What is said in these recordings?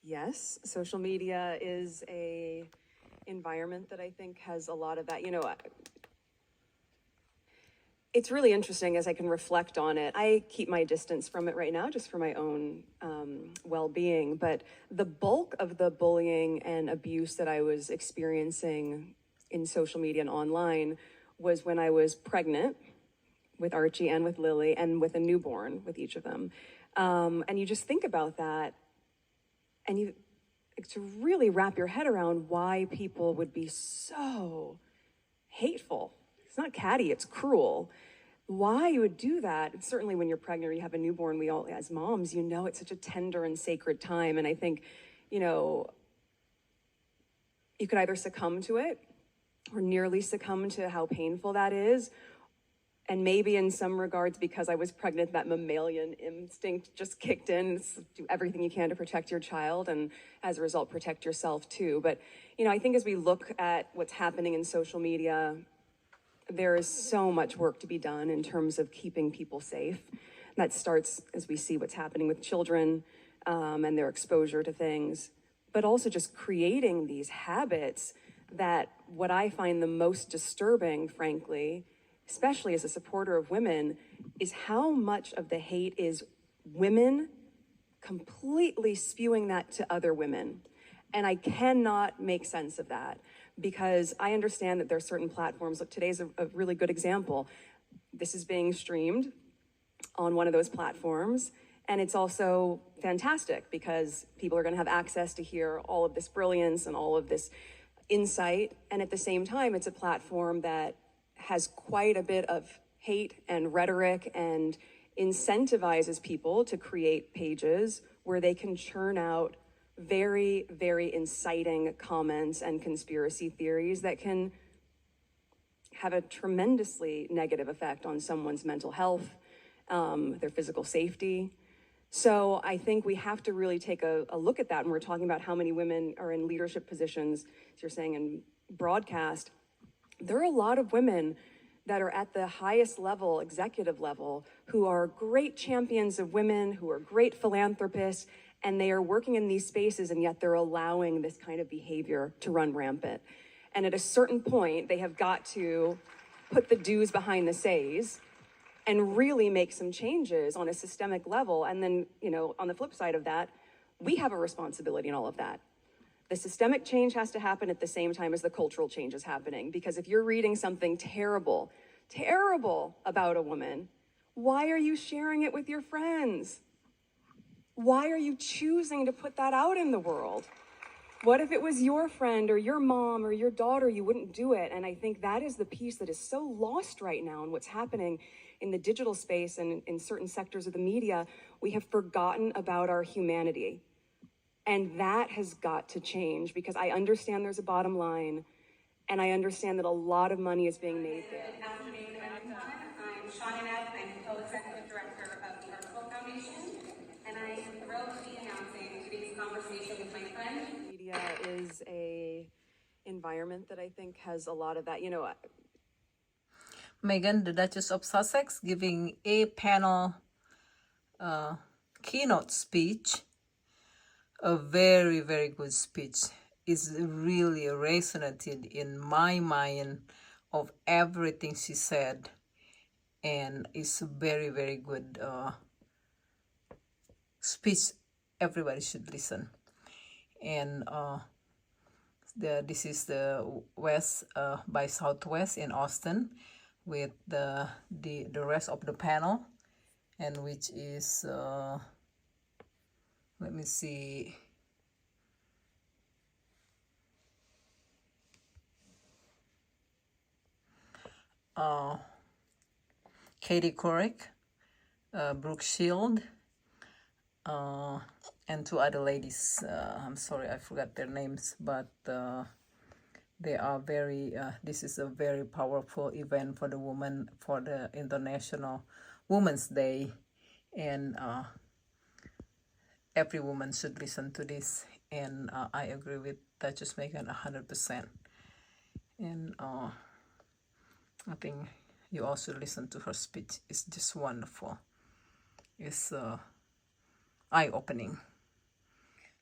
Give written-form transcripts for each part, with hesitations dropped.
Yes, social media is a environment that I think has a lot of that. It's really interesting as I can reflect on it. I keep my distance from it right now just for my own well-being, but the bulk of the bullying and abuse that I was experiencing in social media and online was when I was pregnant with Archie and with Lily and with a newborn with each of them. And you just think about that and you to really wrap your head around why people would be so hateful. It's not catty, it's cruel. Why you would do that, and certainly when you're pregnant or you have a newborn, we all, as moms, it's such a tender and sacred time. And I think, you could either succumb to it or nearly succumb to how painful that is. And maybe in some regards, because I was pregnant, that mammalian instinct just kicked in. Do everything you can to protect your child and as a result, protect yourself too. But, I think as we look at what's happening in social media, there is so much work to be done in terms of keeping people safe. That starts as we see what's happening with children and their exposure to things, but also just creating these habits that what I find the most disturbing, frankly, especially as a supporter of women, is how much of the hate is women completely spewing that to other women. And I cannot make sense of that because I understand that there are certain platforms. Look, today's a really good example. This is being streamed on one of those platforms. And it's also fantastic because people are going to have access to hear all of this brilliance and all of this insight. And at the same time, it's a platform that has quite a bit of hate and rhetoric and incentivizes people to create pages where they can churn out very, very inciting comments and conspiracy theories that can have a tremendously negative effect on someone's mental health, their physical safety. So I think we have to really take a look at that. And we're talking about how many women are in leadership positions, as you're saying, in broadcast. There are a lot of women that are at the highest level, executive level, who are great champions of women, who are great philanthropists, and they are working in these spaces, and yet they're allowing this kind of behavior to run rampant. And at a certain point, they have got to put the do's behind the say's and really make some changes on a systemic level. And then, on the flip side of that, we have a responsibility in all of that. The systemic change has to happen at the same time as the cultural change is happening. Because if you're reading something terrible, terrible about a woman, why are you sharing it with your friends? Why are you choosing to put that out in the world? What if it was your friend or your mom or your daughter? You wouldn't do it. And I think that is the piece that is so lost right now in what's happening in the digital space and in certain sectors of the media. We have forgotten about our humanity. And that has got to change because I understand there's a bottom line and I understand that a lot of money is being made there. Good afternoon, everyone. I'm Shauna Neff. I'm co-executive director of the Article Foundation, and I am thrilled to be announcing today's conversation with my friend. Media is a environment that I think has a lot of that. Meghan, the Duchess of Sussex, giving a panel keynote speech, a very, very good speech. It's really resonated in my mind of everything she said, and it's a very, very good speech. Everybody should listen. And this is the West by Southwest in Austin, with the rest of the panel, and which is let me see, Katie Couric, Brooke Shield, and two other ladies. I'm sorry, I forgot their names, but they are very, this is a very powerful event for the woman, for the International Women's Day. And every woman should listen to this. And I agree with Duchess Meghan 100%. And I think you all should listen to her speech. It's just wonderful. It's eye-opening.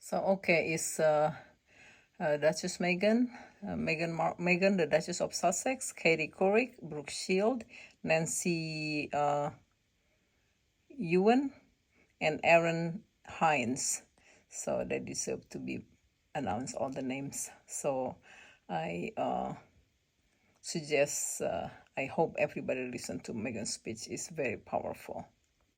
So okay, it's Duchess Meghan, Meghan, the Duchess of Sussex, Katie Couric, Brooke Shield, Nancy Ewan, and Aaron Hines. So they deserve to be announced, all the names. So I suggest, I hope everybody listen to Meghan's speech. It's very powerful.